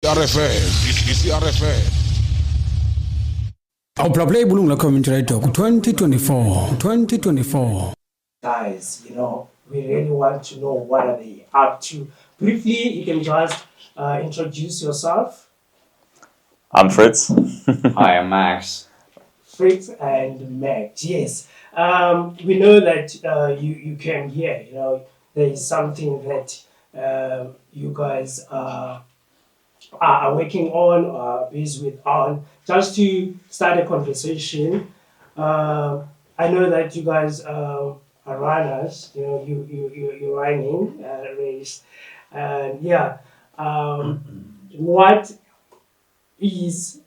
BCR. Our play bulung la commentary talk 2024. Guys, we really want to know what are they up to. Briefly, you can just introduce yourself. I'm Fritz. Hi, I'm Max. Fritz and Max, yes. We know that you came here. There is something that you guys are working on, busy with on. Just to start a conversation, I know that you guys are runners. You're running a race, and what is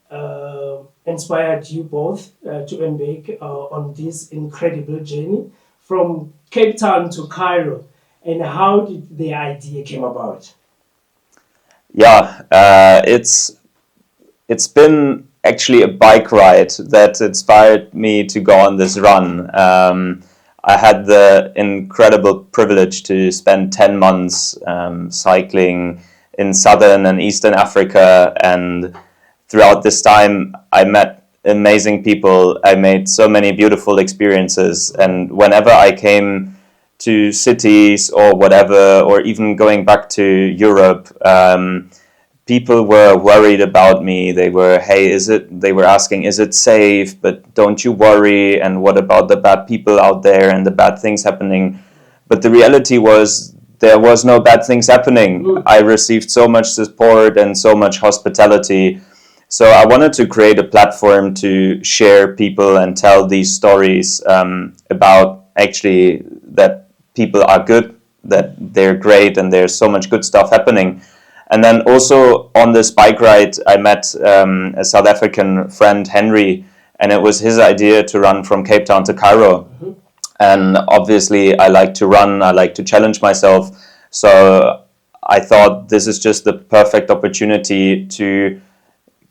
inspired you both to embark on this incredible journey from Cape Town to Cairo, and how did the idea came about? Yeah, it's been actually a bike ride that inspired me to go on this run. I had the incredible privilege to spend 10 months cycling in southern and eastern Africa, and throughout this time I met amazing people. I made so many beautiful experiences, and whenever I came to cities or whatever, or even going back to Europe, people were worried about me. They were asking, is it safe? But don't you worry. And what about the bad people out there and the bad things happening? But the reality was there was no bad things happening. I received so much support and so much hospitality. So I wanted to create a platform to share people and tell these stories about actually that people are good, that they're great, and there's so much good stuff happening. And then also on this bike ride, I met a South African friend, Henry, and it was his idea to run from Cape Town to Cairo. Mm-hmm. And obviously I like to run, I like to challenge myself. So I thought this is just the perfect opportunity to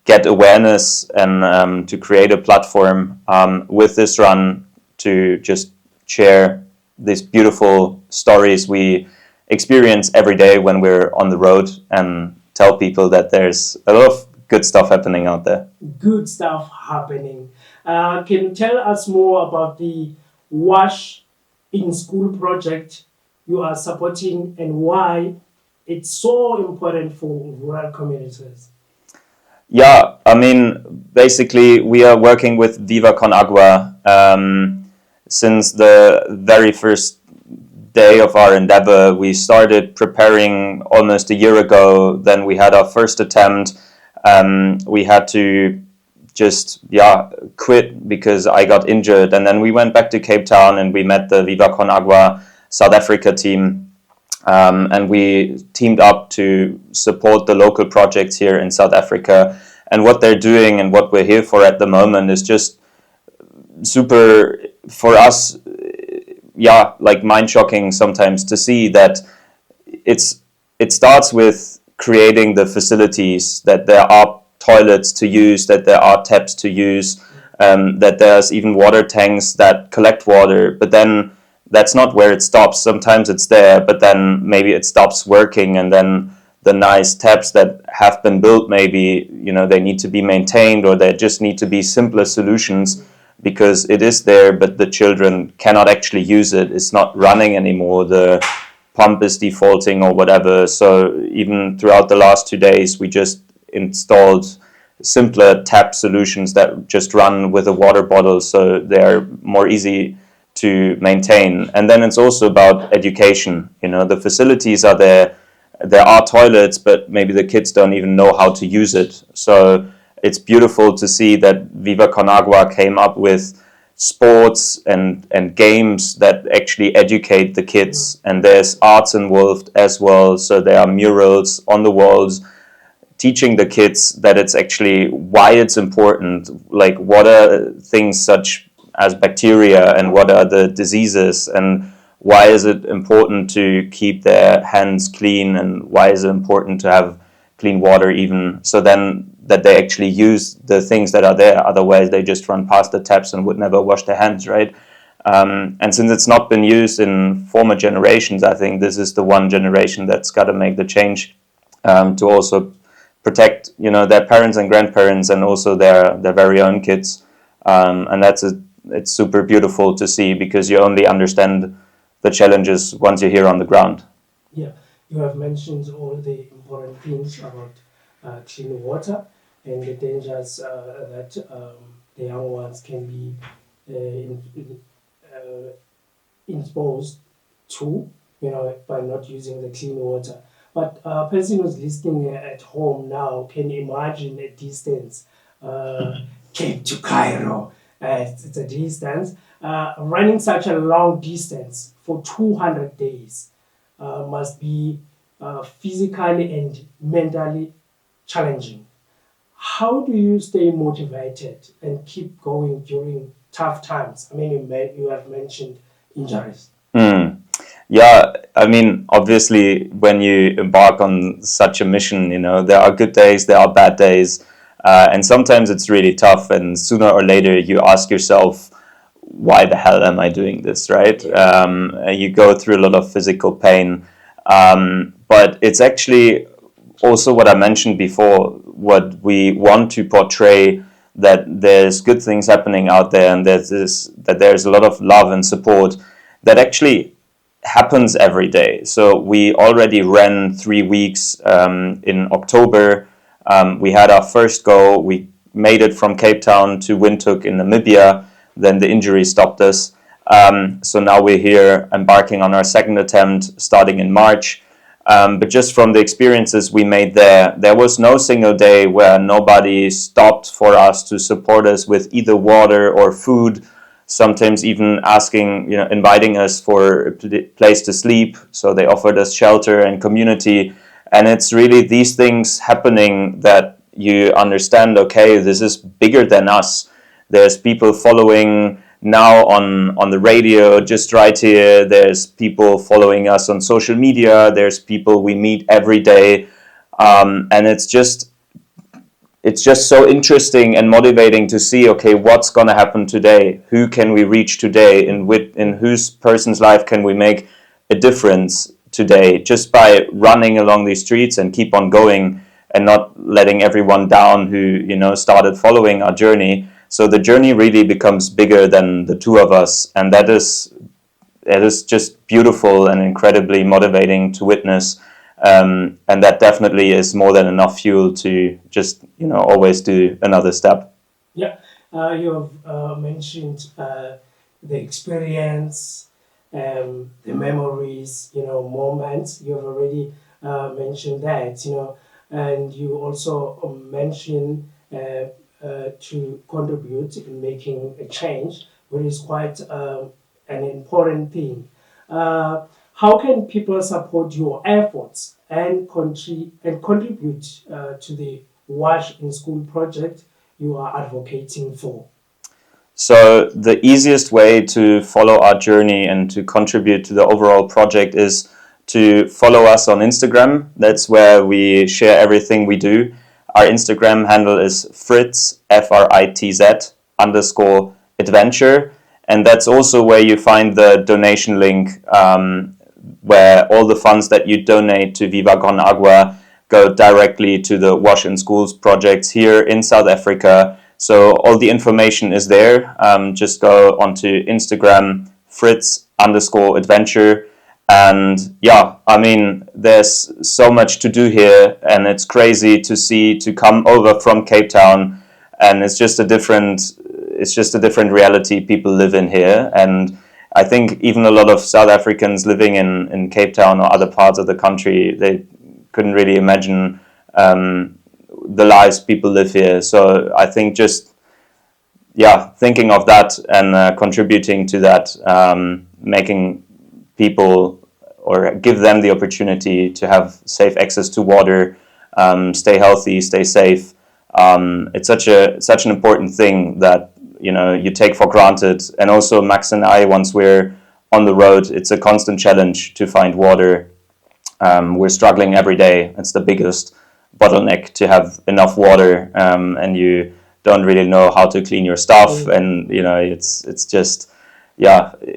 get awareness and to create a platform with this run to just share these beautiful stories we experience every day when we're on the road, and tell people that there's a lot of good stuff happening out there. Good stuff happening. Can you tell us more about the Wash in School project you are supporting and why it's so important for rural communities? Yeah, I mean, basically we are working with Viva Con Agua since the very first day of our endeavor. We started preparing almost a year ago. Then we had our first attempt. We had to just quit because I got injured, and then we went back to Cape Town and we met the Viva Con Agua South Africa team, and we teamed up to support the local projects here in South Africa. And what they're doing and what we're here for at the moment is just super, for us, like mind-shocking sometimes to see that it starts with creating the facilities, that there are toilets to use, that there are taps to use, that there's even water tanks that collect water. But then that's not where it stops. Sometimes it's there, but then maybe it stops working, and then the nice taps that have been built, maybe, they need to be maintained, or they just need to be simpler solutions because it is there, but the children cannot actually use it. It's not running anymore. The pump is defaulting or whatever. So even throughout the last 2 days, we just installed simpler tap solutions that just run with a water bottle, so they're more easy to maintain. And then it's also about education. The facilities are there. There are toilets, but maybe the kids don't even know how to use it. So it's beautiful to see that Viva Con Agua came up with sports and games that actually educate the kids. And there's arts involved as well. So there are murals on the walls teaching the kids that it's actually why it's important, like what are things such as bacteria and what are the diseases, and why is it important to keep their hands clean, and why is it important to have clean water even, so then that they actually use the things that are there. Otherwise they just run past the taps and would never wash their hands, right? And since it's not been used in former generations, I think this is the one generation that's got to make the change to also protect, their parents and grandparents, and also their very own kids. And it's super beautiful to see, because you only understand the challenges once you're here on the ground. Yeah, you have mentioned all the important things about clean water and the dangers that the young ones can be exposed to, by not using the clean water. But a person who's listening at home now can imagine a distance, Cape to Cairo. It's a distance. Running such a long distance for 200 days must be physically and mentally challenging. How do you stay motivated and keep going during tough times? I mean, you have mentioned injuries. Yeah, I mean, obviously, when you embark on such a mission, there are good days, there are bad days, and sometimes it's really tough. And sooner or later, you ask yourself, why the hell am I doing this, right? You go through a lot of physical pain, but it's actually also what I mentioned before, what we want to portray, that there's good things happening out there, and that there's a lot of love and support that actually happens every day. So we already ran 3 weeks in October. We had our first go. We made it from Cape Town to Windhoek in Namibia. Then the injury stopped us. So now we're here embarking on our second attempt starting in March. But just from the experiences we made there was no single day where nobody stopped for us to support us with either water or food, sometimes even asking, inviting us for a place to sleep. So they offered us shelter and community. And it's really these things happening that you understand, okay, this is bigger than us. There's people following now on the radio just right here. There's people following us on social media. There's people we meet every day. And it's just so interesting and motivating to see, okay, what's going to happen today? Who can we reach today? In whose person's life can we make a difference today, just by running along these streets and keep on going and not letting everyone down who, started following our journey. So the journey really becomes bigger than the two of us, and that is just beautiful and incredibly motivating to witness. And that definitely is more than enough fuel to just, always do another step. Yeah, you have mentioned the experience, the memories, moments. You have already mentioned that, and you also mentioned to contribute in making a change, which is quite an important thing. How can people support your efforts and contribute to the Wash in School project you are advocating for? So the easiest way to follow our journey and to contribute to the overall project is to follow us on Instagram. That's where we share everything we do. Our Instagram handle is Fritz, FRITZ _adventure. And that's also where you find the donation link, where all the funds that you donate to Viva Con Agua go directly to the Wash in Schools projects here in South Africa. So all the information is there. Just go onto Instagram, Fritz _adventure. And yeah, I mean, there's so much to do here, and it's crazy to come over from Cape Town, and it's just a different reality people live in here. And I think even a lot of South Africans living in Cape Town or other parts of the country, they couldn't really imagine the lives people live here. So I think just, thinking of that and contributing to that, making people or give them the opportunity to have safe access to water, stay healthy, stay safe. It's such an important thing that you take for granted. And also Max and I, once we're on the road, it's a constant challenge to find water. We're struggling every day. It's the biggest bottleneck to have enough water, and you don't really know how to clean your stuff. And it's just,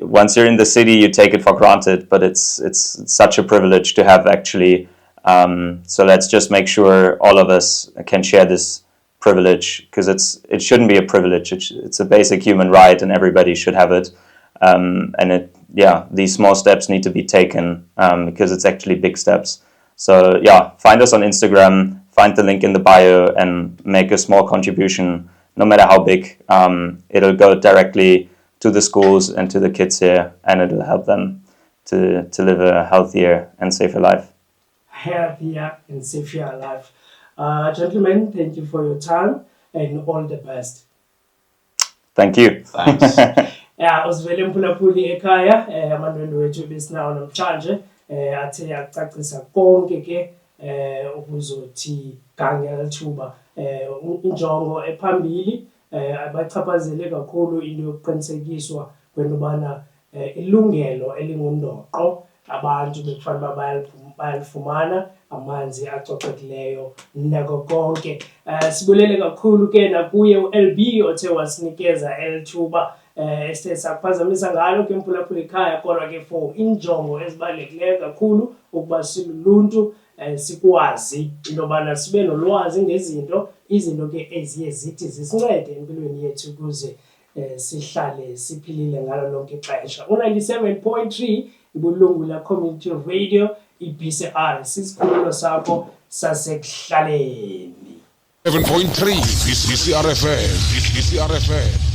once you're in the city, you take it for granted, but it's such a privilege to have actually So let's just make sure all of us can share this privilege, because it shouldn't be a privilege. It's a basic human right, and everybody should have it. And these small steps need to be taken, because it's actually big steps. So find us on Instagram, find the link in the bio, and make a small contribution, no matter how big. It'll go directly to the schools and to the kids here, and it'll help them to live a healthier and safer life. Healthier and safer life. Gentlemen, thank you for your time and all the best. Thank you. Thanks. Usivele mphulaphuli ekhaya amandwendwe wethu besinawo namhlanje athe yacacisa konke ke ukuzothi gangela thuba injongo ephambili abachaphazele kakhulu into yokuqinisekiswa kwentobana ilungelo elingundoqo abantu bekufanele bayalifumana amanzi acocekileyo nako konke. Sibulele kakhulu ke nakuye uLB othe wasinikeza elithuba esithe sakuphazamisa ngalo ke mphulaphula ekhaya, kodwa ke for injongo ezibalulekileyo kakhulu ukuba siluluntu sikwazi intobana sibe nolwazi ngezinto, izinto ke eziye zithi zisincede empilweni yethu ukuze sihlale siphilile ngalo lonke ixesha. 97.3 ibulungu la community radio BCR sisikhululo sakho sasekuhlaleni. 7.3 BCR FM.